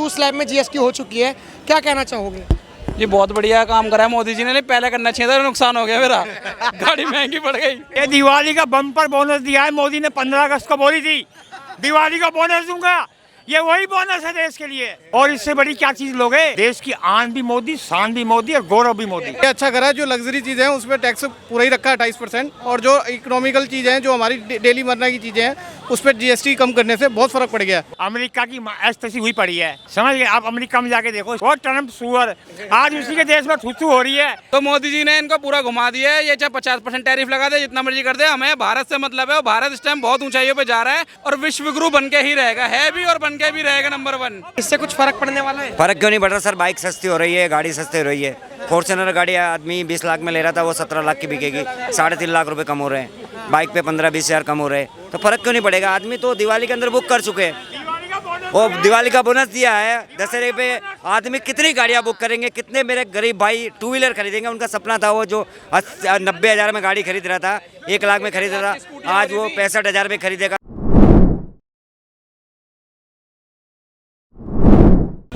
2 slab में GST हो चुकी है, क्या कहना चाहोगे? जी बहुत बढ़िया काम करा है मोदी जी ने, पहले करना चाहिए था, नुकसान हो गया मेरा। गाड़ी महंगी पड़ गई। ये दिवाली का बम्पर बोनस दिया है मोदी ने, 15 अगस्त को बोली थी दिवाली का बोनस दूंगा। ये वही बोनस है देश के लिए, और इससे बड़ी क्या चीज लोगे? देश की आन भी मोदी, शान भी मोदी और गौरव भी मोदी। ये अच्छा करा है, जो लग्जरी चीज़ें हैं उस पर टैक्स पूरा ही रखा है 28%, और जो इकोनॉमिकल चीज़ें हैं, जो हमारी डेली मरना की चीज़ें हैं, उस पर जीएसटी कम करने से बहुत फर्क पड़ गया है। अमेरिका की ऐसी हुई पड़ी है, समझ गए आप? अमेरिका में जाके देखो, और ट्रम्प सुअर आज उसी के देश में थुथु हो रही है। तो मोदी जी ने इनको पूरा घुमा दिया है। ये चाहे 50% टैरिफ लगा दे, जितना मर्जी कर दे, हमें भारत से मतलब है। और भारत इस टाइम बहुत ऊंचाइयों पे जा रहा है और विश्व गुरु बन के ही रहेगा, है भी और बन के भी रहेगा नंबर 1। इससे कुछ फर्क पड़ने वाला है? फर्क क्यों नहीं पड़ रहा सर? बाइक सस्ती हो रही है, गाड़ी सस्ती हो रही है। फॉर्च्यूनर गाड़ी आदमी 20 लाख में ले रहा था, वो 17 लाख की बिकेगी, 3.5 लाख रुपए कम हो रहे हैं। बाइक पे 15-20 हज़ार कम हो रहे हैं, तो फर्क क्यों नहीं पड़ेगा? आदमी तो दिवाली के अंदर बुक कर चुके हैं, वो दिवाली का बोनस दिया है। दशहरे पे आदमी कितनी गाड़ियां बुक करेंगे? कितने मेरे गरीब भाई 2 व्हीलर खरीदेंगे? उनका सपना था, वो जो 90 हज़ार में गाड़ी खरीद रहा था, 1 लाख में खरीद रहा था, आज वो 65 हज़ार में खरीदेगा।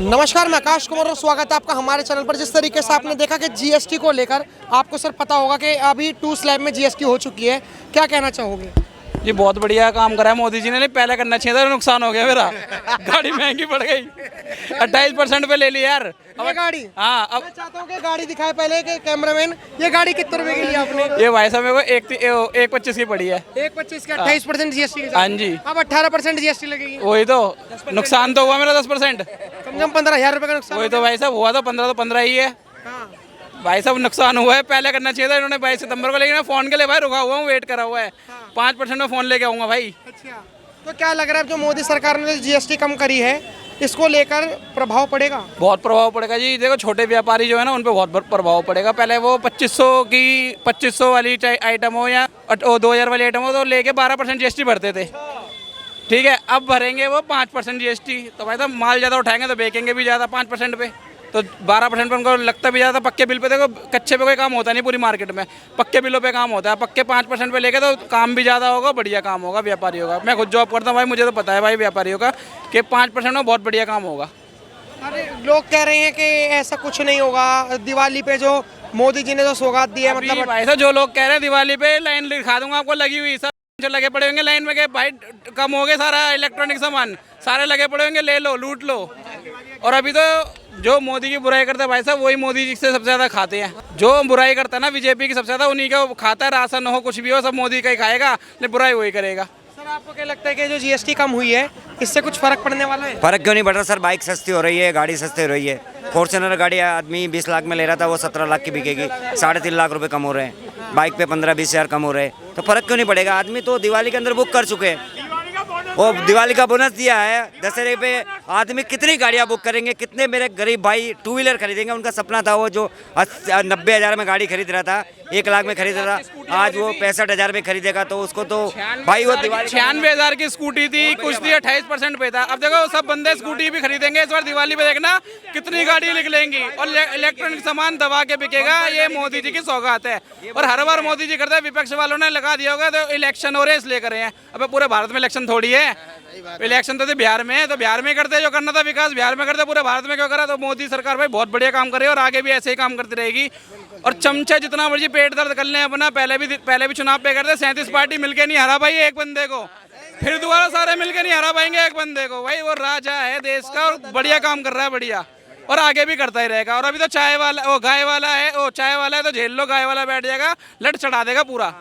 नमस्कार, मैं आकाश कुमार और स्वागत है आपका हमारे चैनल पर। जिस तरीके से आपने देखा कि जीएसटी को लेकर आपको सर पता होगा कि अभी 2 स्लैब में जीएसटी हो चुकी है, क्या कहना चाहोगे? जी बहुत बढ़िया काम करा है मोदी जी ने, पहले करना चाहिए था, नुकसान हो गया मेरा। गाड़ी महंगी पड़ गई, 28% पे ले ली यार। ये गाड़ी, हाँ, अब मैं चाहता हूँ कि गाड़ी दिखाए पहले कि कैमरामैन, ये गाड़ी कितने रुपए की ली आपने? ये भाई साहब मेरे को 1.25 की पड़ी है। 1.25 का 28% जीएसटी के साथ। हाँ जी। अब 18% जीएसटी लगेगी। वही तो नुकसान तो हुआ मेरा 10%। कम से कम 15,000 रुपए का नुकसान। वही तो भाई साहब हुआ तो 15 ही है। हाँ। भाई साहब नुकसान हुआ है, पहले करना चाहिए था इन्होंने 22 सितंबर को, लेकिन मैं फोन के लिए भाई रुका हुआ हूँ, वेट करा हुआ है। 5% में फोन लेके आऊंगा भाई। अच्छा, तो क्या लग रहा है जो मोदी सरकार ने जीएसटी कम करी है, इसको लेकर प्रभाव पड़ेगा? बहुत प्रभाव पड़ेगा जी। देखो छोटे व्यापारी जो है ना, उन पे बहुत प्रभाव पड़ेगा। पहले वो 2500 वाली आइटम हो या 2000 वाली आइटम हो, तो लेके 12% जीएसटी भरते थे, ठीक है। अब भरेंगे वो 5% जीएसटी, तो भाई साहब माल ज़्यादा उठाएंगे तो बेचेंगे भी ज़्यादा 5% पे, तो 12% पर उनको लगता भी ज़्यादा। पक्के बिल पे देखो, कच्चे पे कोई काम होता नहीं पूरी मार्केट में, पक्के बिलों पे काम होता है। पक्के 5% पे लेके तो काम भी ज़्यादा होगा, बढ़िया काम होगा व्यापारियों का। मैं खुद जॉब करता हूँ भाई, मुझे तो पता है भाई व्यापारियों का कि 5% में बहुत बढ़िया काम होगा। अरे लोग कह रहे हैं कि ऐसा कुछ नहीं होगा, दिवाली पे जो मोदी जी ने जो सौगात दी है, मतलब भाई साहब जो लोग कह रहे हैं दिवाली पे, लाइन दिखा दूंगा आपको लगी हुई, सब जो लगे पड़े होंगे लाइन में के भाई कम हो गए, सारा इलेक्ट्रॉनिक सामान सारे लगे पड़े होंगे, ले लो लूट लो। और अभी तो जो मोदी की बुराई करते हैं भाई साहब, वही मोदी जी से सबसे ज़्यादा खाते हैं। जो बुराई करता है ना बीजेपी की, सबसे ज़्यादा उन्हीं का खाता है। राशन हो कुछ भी हो, सब मोदी का ही खाएगा, लेकिन बुराई वही करेगा। सर आपको क्या लगता है कि जो जीएसटी कम हुई है, इससे कुछ फर्क पड़ने वाला है? फर्क क्यों नहीं पड़ रहा सर? बाइक सस्ती हो रही है, गाड़ी सस्ती हो रही है। फॉर्च्यूनर गाड़ी आदमी 20 लाख में ले रहा था, वो 17 लाख की बिकेगी, 3.5 लाख रुपए कम हो रहे हैं। बाइक पे 15-20 हज़ार कम हो रहे हैं, तो फर्क क्यों नहीं पड़ेगा? आदमी तो दिवाली के अंदर बुक कर चुके हैं, वो दिवाली का बोनस दिया है। दशहरे पे आदमी कितनी गाड़ियां बुक करेंगे? कितने मेरे गरीब भाई 2 व्हीलर खरीदेंगे? उनका सपना था, वो जो 90 हज़ार में गाड़ी खरीद रहा था, 1 लाख में खरीद रहा था, आज वो 65 हज़ार में खरीदेगा, तो उसको तो भाई वो दिवाली 96 हज़ार की स्कूटी थी, कुछ थी 28% पे था। अब देखो सब बंदे स्कूटी भी खरीदेंगे इस बार दिवाली पे, देखना कितनी गाड़ी निकलेंगी और इलेक्ट्रॉनिक सामान दबा के बिकेगा। ये मोदी जी की सौगात है, और हर बार मोदी जी करते हैं। विपक्ष वालों ने लगा दिया होगा तो इलेक्शन हो रहे हैं इसलिए करे हैं। अब पूरे भारत में इलेक्शन थोड़ी है, इलेक्शन तो थे बिहार में, तो बिहार में करते जो करना था विकास, बिहार में करते, पूरे भारत में क्यों करा? तो मोदी सरकार भाई बहुत बढ़िया काम करे और आगे भी ऐसे ही काम करती रहेगी। और चमचा जितना मर्जी पेट दर्द कर लें अपना, पहले भी चुनाव पे करते, 37 पार्टी मिलके नहीं हरा भाई एक बंदे को, फिर दोबारा सारे मिलके नहीं हरा पाएंगे एक बंदे को। भाई वो राजा है देश का और बढ़िया काम कर रहा है, बढ़िया, और आगे भी करता ही रहेगा। और अभी तो चाय वाला, वो गाय वाला है, वो चाय वाला है तो झेल लो, गाय वाला बैठ जाएगा, लट चढ़ा देगा पूरा।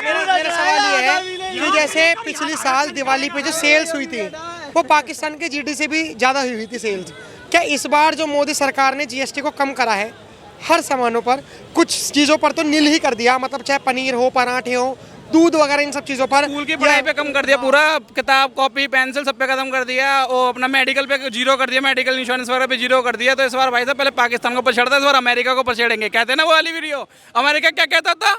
मेरा सवाल ये है कि जैसे पिछली साल दिवाली पे जो सेल्स हुई थी, वो पाकिस्तान के जीडी से भी ज़्यादा हुई थी सेल्स। क्या इस बार जो मोदी सरकार ने जीएसटी को कम करा है, हर सामानों पर, कुछ चीज़ों पर तो नील ही कर दिया, मतलब चाहे पनीर हो, पराठे हो, दूध वगैरह, इन सब चीज़ों पर, स्कूल की पढ़ाई पे कम कर दिया पूरा, किताब कॉपी पेंसिल सब पे खत्म कर दिया, और अपना मेडिकल पे जीरो कर दिया, मेडिकल इंश्योरेंस वगैरह पे जीरो कर दिया। तो इस बार भाई साहब पहले पाकिस्तान को पछाड़ता है, इस बार अमेरिका को पछाड़ेंगे। कहते हैं ना वो वाली वीडियो, अमेरिका क्या कहता था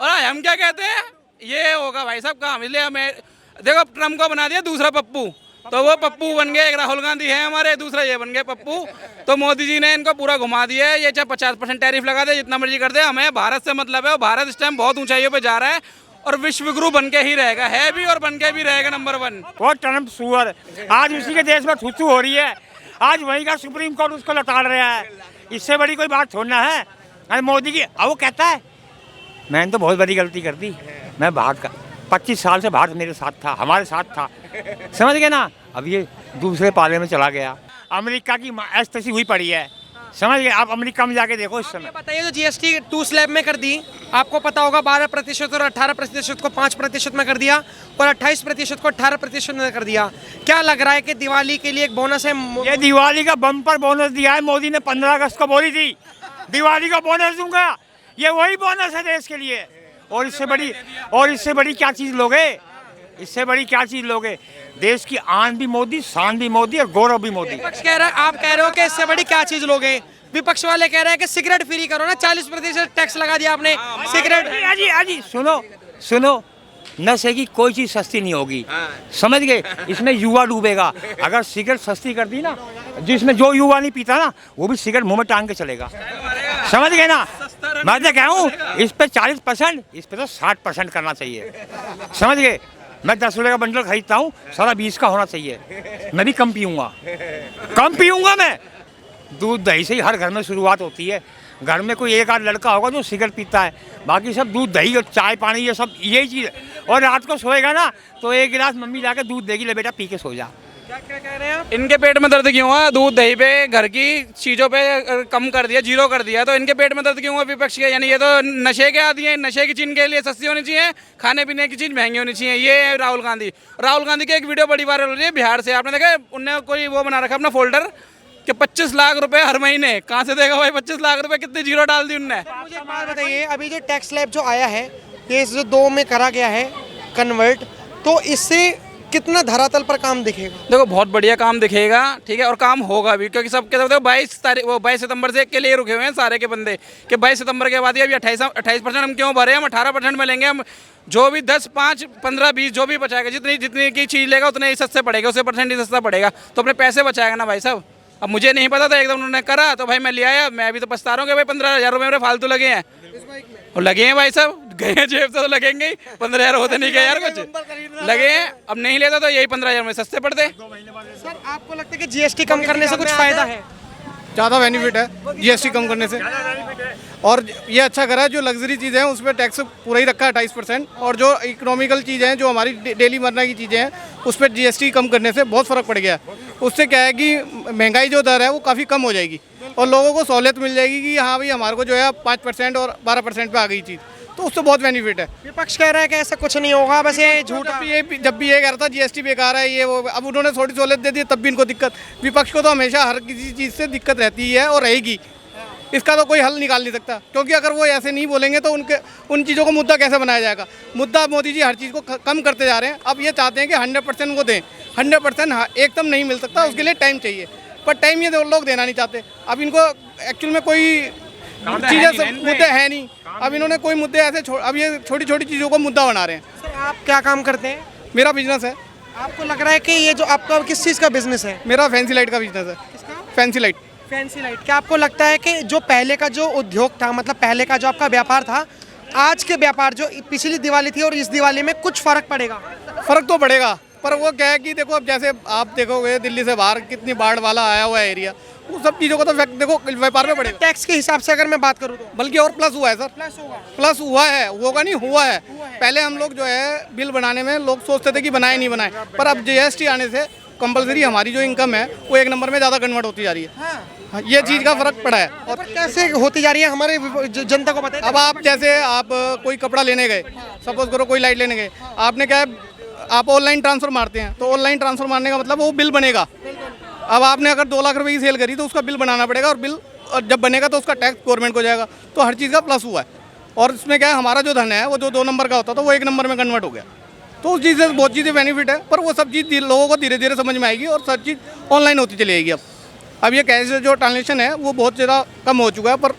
और हम क्या कहते हैं, ये होगा भाई साहब काम। इसलिए हमें देखो ट्रम्प को बना दिया दूसरा पप्पू, तो वो पप्पू बन गए। एक राहुल गांधी है हमारे, दूसरा ये बन गए पप्पू। तो मोदी जी ने इनको पूरा घुमा दिया है। ये चाहे 50% टैरिफ लगा दे, जितना मर्जी कर दे, हमें भारत से मतलब है। और भारत इस टाइम बहुत ऊंचाइयों पे जा रहा है और विश्व गुरु बन के ही रहेगा, है भी और बन के भी रहेगा नंबर 1। वो ट्रम्प सुअर आज उसी के देश में थुथू हो रही है, आज वही का सुप्रीम कोर्ट उसको लताड़ रहा है। इससे बड़ी कोई बात थोड़ा है। अरे मोदी की अब वो कहता है मैंने तो बहुत बड़ी गलती कर दी, मैं भारत का 25 साल से भारत मेरे साथ था, हमारे साथ था, समझ गए ना। अब ये दूसरे पाले में चला गया। अमेरिका की ऐसी हुई पड़ी है, समझ गए। आप अमेरिका में जाके देखो इस समय। बताइए जो जीएसटी 2 स्लैब में कर दी, आपको पता होगा 12% और 18% को 5% में कर दिया और 28% को 18% में कर दिया। क्या लग रहा है कि दिवाली के लिए एक बोनस है? ये दिवाली का बम्पर बोनस दिया है मोदी ने, 15 अगस्त को बोली थी दिवाली का बोनस दूंगा। ये वही बोनस है देश के लिए। और इससे बड़ी क्या चीज लोगे? इससे बड़ी क्या चीज लोगे? देश की आन भी मोदी, शान भी मोदी और गौरव भी मोदी। विपक्ष कह रहा है, आप कह रहे हो कि इससे बड़ी क्या चीज लोगे? विपक्ष वाले कह रहे हैं कि सिगरेट फ्री करो ना, 40% टैक्स लगा दिया आपने सिगरेट। अजी सुनो, नशे की कोई चीज सस्ती नहीं होगी, समझ गए। इसमें युवा डूबेगा। अगर सिगरेट सस्ती कर दी ना, जिसमें जो युवा नहीं पीता ना वो भी सिगरेट मुंह में टांग के चलेगा, समझ गए ना। मैं तो कहूँ इस पे 40%, इस पे तो 60% करना चाहिए, समझ गए। मैं 10 रुपये का बंडल खरीदता हूँ, सारा 20 का होना चाहिए। मैं भी कम पीऊँगा मैं। दूध दही से ही हर घर में शुरुआत होती है। घर में कोई एक आध लड़का होगा जो सिगरेट पीता है, बाकी सब दूध दही और चाय पानी ये सब यही चीज़ है। और रात को सोएगा ना तो एक गिलास मम्मी जाके दूध देगी, ले बेटा पी के सो जा। क्या कह रहे हैं आप? इनके पेट में दर्द क्यों हुआ? दूध दही पे, घर की चीज़ों पे कम कर दिया, 0 कर दिया, तो इनके पेट में दर्द क्यों हुआ विपक्ष के? यानी ये तो नशे के आदी हैं। नशे की चीज़ के लिए सस्ती होनी चाहिए, खाने पीने की चीज़ महंगी होनी चाहिए। ये राहुल गांधी की एक वीडियो बड़ी वायरल हो रही है बिहार से, आपने देखा? उनने कोई वो बना रखा अपना फोल्डर कि 25 लाख रुपए हर महीने। कहाँ से देगा भाई 25 लाख रुपए? कितनी 0 डाल दी उनने। मुझे एक बात बताइए, अभी जो टैक्स स्लैब जो आया है, ये जो 2 में करा गया है कन्वर्ट, तो इससे कितना धरातल पर काम दिखेगा? देखो बहुत बढ़िया काम दिखेगा, ठीक है, और काम होगा भी, क्योंकि सब के सब 22 सितंबर से के लिए रुके हुए हैं सारे के बंदे कि 22 सितंबर के बाद ही अभी 28% हम क्यों भरे, हम 18% में लेंगे। हम जो भी 10, 5, 15, 20 जो भी बचाएगा, जितनी की चीज़ लेगा उतने ही सस्ते पड़ेगा, उससे % ही सस्ता पड़ेगा, तो अपने पैसे बचाएगा ना भाई साहब। अब मुझे नहीं पता था, एकदम उन्होंने करा तो भाई मैं ले आया। मैं अभी तो पछता रहा हूँ कि भाई 15,000 रुपये मेरे फालतू लगे हैं। और लगे हैं भाई साहब, गए हैं जेब से तो लगेंगे ही। 15,000 होते नहीं गए यार, कुछ लगे हैं। अब नहीं लेता तो यही 15,000 में सस्ते पड़ते। सर आपको लगता है कि जीएसटी कम करने से कुछ फायदा है? ज़्यादा बेनिफिट है जीएसटी कम करने से। और ये अच्छा करा है, जो लग्जरी चीज़ें हैं उस पर टैक्स पूरा ही रखा है 28%, और जो इकोनॉमिकल चीज़ें हैं, जो हमारी डेली मरना की चीज़ें हैं, उस पर जीएसटी कम करने से बहुत फ़र्क पड़ गया। उससे क्या है कि महंगाई जो दर है वो काफ़ी कम हो जाएगी और लोगों को सहूलियत मिल जाएगी कि हाँ भाई हमारे को जो है 5% और 12% पे आ गई चीज़, तो उससे बहुत बेनिफिट है। विपक्ष कह रहा है कि ऐसा कुछ नहीं होगा, बस ये झूठा। जब भी ये कह रहा था जीएसटी बेकार है ये वो, अब उन्होंने थोड़ी सहूलियत दे दी तब भी इनको दिक्कत। विपक्ष को तो हमेशा हर किसी चीज़ से दिक्कत रहती है और रहेगी, इसका तो कोई हल निकाल नहीं सकता। क्योंकि अगर वो ऐसे नहीं बोलेंगे तो उन चीज़ों को मुद्दा कैसे बनाया जाएगा? मुद्दा मोदी जी हर चीज़ को कम करते जा रहे हैं। अब ये चाहते हैं कि 100% वो दें। 100% एकदम नहीं मिल सकता, उसके लिए टाइम चाहिए, पर टाइम ये लोग देना नहीं चाहते। अब इनको एक्चुअल में कोई चीज़ें मुद्दे हैं नहीं। अब इन्होंने कोई मुद्दे ऐसे अब ये छोटी छोटी चीज़ों को मुद्दा बना रहे हैं। सर आप क्या काम करते हैं? मेरा बिजनेस है। आपको लग रहा है कि ये जो आपका किस चीज़ का बिजनेस है? मेरा फैंसी लाइट का बिजनेस है। किसका? Fancy light. Fancy light. क्या आपको लगता है कि जो पहले का जो उद्योग था, मतलब पहले का जो आपका व्यापार था, आज के व्यापार जो पिछली दिवाली थी और इस दिवाली में कुछ फर्क पड़ेगा? फर्क तो पड़ेगा, पर वो क्या है कि देखो अब जैसे आप देखोगे दिल्ली से बाहर कितनी बाढ़ वाला आया हुआ है एरिया, वो सब चीज़ों का तो देखो व्यापार में पड़ेगा। टैक्स के हिसाब से अगर मैं बात करूँ तो बल्कि और प्लस हुआ है सर। प्लस होगा। प्लस हुआ है, होगा नहीं, हुआ है। पहले हम लोग जो है बिल बनाने में लोग सोचते थे कि बनाए नहीं बनाए, पर अब जीएसटी आने से कंपलसरी हमारी जो इनकम है वो 1 नंबर में ज़्यादा कन्वर्ट होती जा रही है। हाँ, ये चीज़ का फर्क पड़ा है। और कैसे होती जा रही है हमारे जनता को बताइए। अब आप जैसे आप कोई कपड़ा लेने गए, सपोज करो कोई लाइट लेने गए, आपने क्या है आप ऑनलाइन ट्रांसफ़र मारते हैं, तो ऑनलाइन ट्रांसफ़र मारने का मतलब वो बिल बनेगा। अब आपने अगर 2 लाख रुपए की सेल करी तो उसका बिल बनाना पड़ेगा, और बिल जब बनेगा तो उसका टैक्स गवर्नमेंट को जाएगा। तो हर चीज़ का प्लस हुआ है। और इसमें क्या है, हमारा जो धन है वो जो 2 नंबर का होता था वो 1 नंबर में कन्वर्ट हो गया। तो उस चीज़ से बहुत चीज़ें बेनिफिट है, पर वो सब चीज़ लोगों को धीरे धीरे समझ में आएगी और सब चीज़ ऑनलाइन होती चली जाएगी। अब ये कैश जो ट्रांजेक्शन है वो बहुत ज़्यादा कम हो चुका है, पर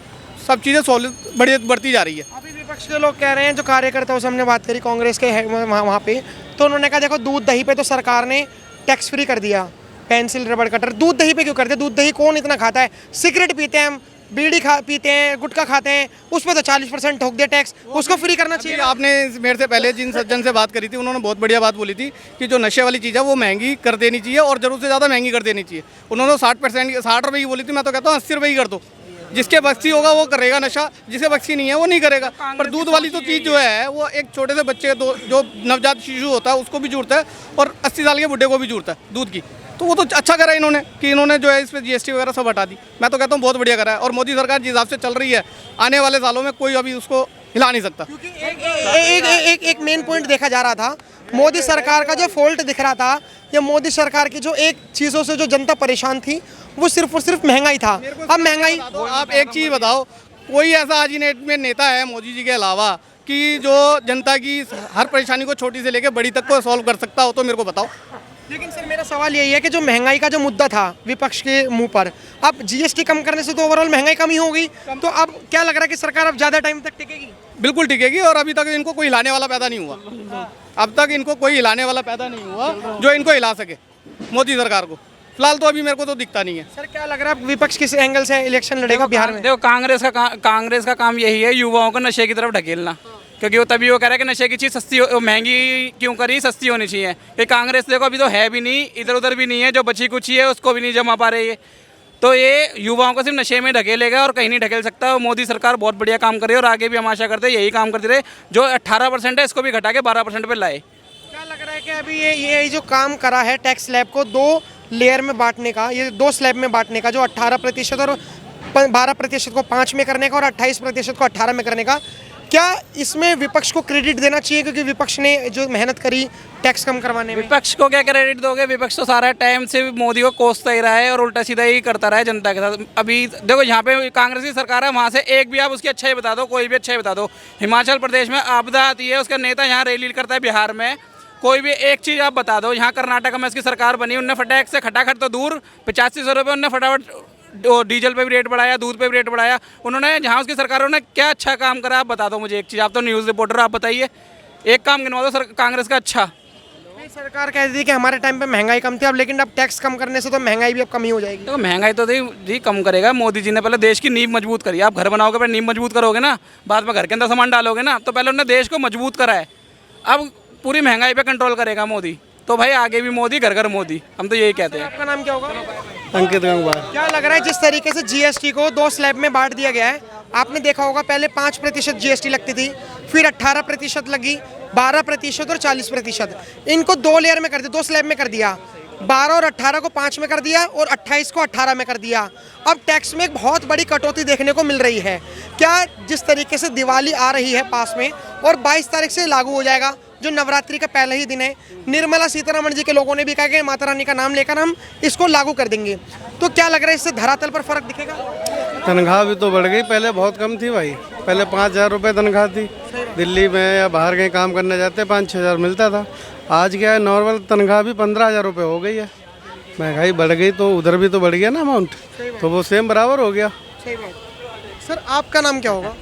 सब चीज़ें सहूलियत बढ़ती जा रही है। अभी विपक्ष के लोग कह रहे हैं, जो कार्यकर्ता से हमने बात करी कांग्रेस के वहाँ पे, तो उन्होंने कहा देखो दूध दही पे तो सरकार ने टैक्स फ्री कर दिया, पेंसिल रबड़ कटर। दूध दही पे क्यों करते? दूध दही कौन इतना खाता है? सिगरेट पीते हैं हम, बीड़ी पीते हैं, गुटखा खाते हैं, उस पर तो 40% ठोक दिया टैक्स, उसको फ्री करना चाहिए। आपने मेरे से पहले जिन सज्जन से बात करी थी उन्होंने बहुत बढ़िया बात बोली थी कि जो नशे वाली चीज़ है वो महंगी कर देनी चाहिए और ज़रूरत से ज़्यादा महंगी कर देनी चाहिए। उन्होंने 60 रुपये की बोली थी, मैं तो कहता हूँ 80 रुपये की कर दो। जिसके बख्शी होगा वो करेगा नशा, जिसके बख्शी नहीं है वो नहीं करेगा। पर दूध वाली तो चीज़ जो है वो एक छोटे से बच्चे जो नवजात शिशु होता है उसको भी जुड़ता है और 80 साल के बुढ़े को भी जुड़ता है दूध की। तो वो तो अच्छा करा इन्होंने कि इन्होंने जो है इस पर GST वगैरह सब हटा दी। मैं तो कहता हूँ बहुत बढ़िया करा है। और मोदी सरकार जिस हिसाब से चल रही है आने वाले सालों में कोई अभी उसको हिला नहीं सकता। क्योंकि एक मेन पॉइंट देखा जा रहा था, मोदी सरकार का जो फॉल्ट दिख रहा था या मोदी सरकार की जो एक चीज़ों से जो जनता परेशान थी वो सिर्फ और सिर्फ महंगाई था। अब महंगाई, आप एक चीज़ बताओ, कोई ऐसा आज में नेता है मोदी जी के अलावा कि जो जनता की हर परेशानी को छोटी से लेकर बड़ी तक को सॉल्व कर सकता हो? तो मेरे को बताओ। लेकिन सर मेरा सवाल यही है कि जो महंगाई का जो मुद्दा था विपक्ष के मुंह पर, अब GST कम करने से तो ओवरऑल महंगाई कम ही होगी, तो अब क्या लग रहा है कि सरकार अब ज़्यादा टाइम तक टिकेगी? बिल्कुल टिकेगी। और अभी तक इनको कोई हिलाने वाला पैदा नहीं हुआ। अब तक इनको कोई हिलाने वाला पैदा नहीं हुआ जो इनको हिला सके मोदी सरकार को। फिलहाल तो अभी मेरे को तो दिखता नहीं है। सर क्या लग रहा है विपक्ष किस एंगल से इलेक्शन लड़ेगा बिहार में? देखो कांग्रेस का काम यही है युवाओं को नशे की तरफ ढकेलना, क्योंकि वो तभी वो कह रहा है कि नशे की चीज़ सस्ती महंगी क्यों करी, सस्ती होनी चाहिए। कि कांग्रेस देखो अभी तो है भी नहीं, इधर उधर भी नहीं है, जो बची कुछ है उसको भी नहीं जमा पा रही है। तो ये युवाओं को सिर्फ नशे में ढकेलेगा और कहीं नहीं ढकेल सकता। और मोदी सरकार बहुत बढ़िया काम कर रही है और आगे भी हम आशा करते हैं यही काम करती रहे। जो 18% है इसको भी घटा के 12% पर लाए। क्या लग रहा है कि अभी ये जो काम करा है टैक्स स्लैब को 2 लेयर में बांटने का, ये 2 स्लैब में बांटने का, जो 18% और 12% को 5 में करने का और 28% को 18 में करने का, क्या इसमें विपक्ष को क्रेडिट देना चाहिए? क्योंकि विपक्ष ने जो मेहनत करी टैक्स कम करवाने में। विपक्ष को क्या क्रेडिट दोगे? विपक्ष तो सारा टाइम से मोदी को कोसता ही रहा है और उल्टा सीधा ही करता रहा है जनता के साथ। अभी देखो यहाँ पे कांग्रेस की सरकार है, वहाँ से एक भी आप उसकी अच्छाई बता दो, कोई भी अच्छाई बता दो। हिमाचल प्रदेश में आपदा आती है, उसका नेता यहाँ रैली करता है। बिहार में कोई भी एक चीज़ आप बता दो। यहाँ कर्नाटक में इसकी सरकार बनी, उनने फटाक से खटाखट तो दूर 8500 रुपये उनने फटाफट डीजल पे भी रेट बढ़ाया, दूध पे भी रेट बढ़ाया। उन्होंने जहाँ उसकी सरकारों ने क्या अच्छा काम करा आप बता दो मुझे एक चीज़। आप तो न्यूज़ रिपोर्टर, आप बताइए एक काम गिनवा दो कांग्रेस का अच्छा। नहीं, सरकार कहती थी कि हमारे टाइम पे महंगाई कम थी, अब लेकिन अब टैक्स कम करने से तो महंगाई भी अब कम ही हो जाएगी। तो महंगाई तो जी कम करेगा मोदी जी ने। पहले देश की नींव मजबूत करी। आप घर बनाओगे, पहले नींव मजबूत करोगे ना, बाद में घर के अंदर सामान डालोगे ना। तो पहले उन्होंने देश को मजबूत करा है, अब पूरी महंगाई पे कंट्रोल करेगा मोदी। तो भाई आगे भी मोदी, घर घर मोदी, हम तो यही कहते हैं। आपका नाम क्या होगा? अंकित गंगवार। क्या लग रहा है जिस तरीके से GST को 2 स्लैब में बांट दिया गया है, आपने देखा होगा पहले 5% GST लगती थी, फिर 18% लगी, 12% और 40%। इनको 2 लेयर में कर दिया, 2 स्लैब में कर दिया। 12 और 18 को 5 में कर दिया और 28 को 18 में कर दिया। अब टैक्स में एक बहुत बड़ी कटौती देखने को मिल रही है। क्या जिस तरीके से दिवाली आ रही है पास में और 22 तारीख से लागू हो जाएगा, जो नवरात्रि का पहला ही दिन है, निर्मला सीतारमण जी के लोगों ने भी कहा कि माता रानी का नाम लेकर हम इसको लागू कर देंगे, तो क्या लग रहा है इससे धरातल पर फर्क दिखेगा? तनख्वाह भी तो बढ़ गई, पहले बहुत कम थी भाई। पहले 5000 रुपये तनख्वाह थी, दिल्ली में या बाहर कहीं काम करने जाते 5-6 हज़ार मिलता था। आज क्या है, नॉर्मल तनख्वाह भी 15,000 रुपये हो गई है। महंगाई बढ़ गई तो उधर भी तो बढ़ गया ना अमाउंट, तो वो सेम बराबर हो गया। सही बात। सर आपका नाम क्या होगा?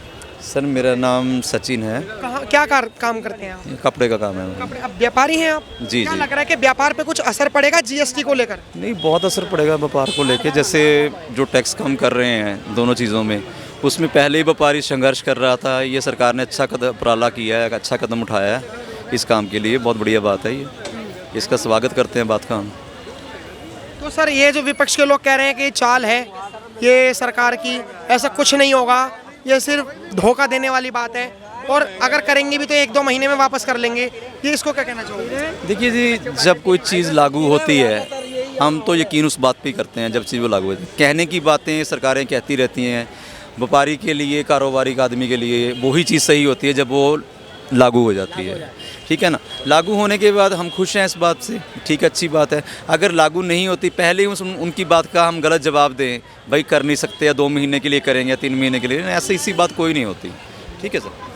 सर मेरा नाम सचिन है। कहाँ क्या काम करते हैं आप? कपड़े का काम है। कपड़े, अब व्यापारी हैं आप? जी क्या जी। लग रहा है कि व्यापार पे कुछ असर पड़ेगा GST को लेकर? नहीं, बहुत असर पड़ेगा व्यापार को लेके। जैसे जो टैक्स कम कर रहे हैं दोनों चीज़ों में, उसमें पहले ही व्यापारी संघर्ष कर रहा था। ये सरकार ने अच्छा कदम उपराला किया है, अच्छा कदम उठाया है इस काम के लिए। बहुत बढ़िया बात है ये, इसका स्वागत करते हैं बात का हम। तो सर ये जो विपक्ष के लोग कह रहे हैं कि ये चाल है ये सरकार की, ऐसा कुछ नहीं होगा, ये सिर्फ धोखा देने वाली बात है और अगर करेंगे भी तो 1-2 महीने में वापस कर लेंगे, ये इसको क्या कहना चाहोगे? देखिए जी, जब कोई चीज़ लागू होती है हम तो यकीन उस बात पे ही करते हैं जब चीज़ वो लागू होती है। कहने की बातें सरकारें कहती रहती हैं, व्यापारी के लिए, कारोबारी आदमी के लिए वही चीज़ सही होती है जब वो लागू हो जाती है। ठीक है ना, लागू होने के बाद हम खुश हैं इस बात से, ठीक है, अच्छी बात है। अगर लागू नहीं होती, पहले ही उनकी बात का हम गलत जवाब दें, भाई कर नहीं सकते या 2 महीने के लिए करेंगे या 3 महीने के लिए, ऐसे इसी बात कोई नहीं होती। ठीक है सर।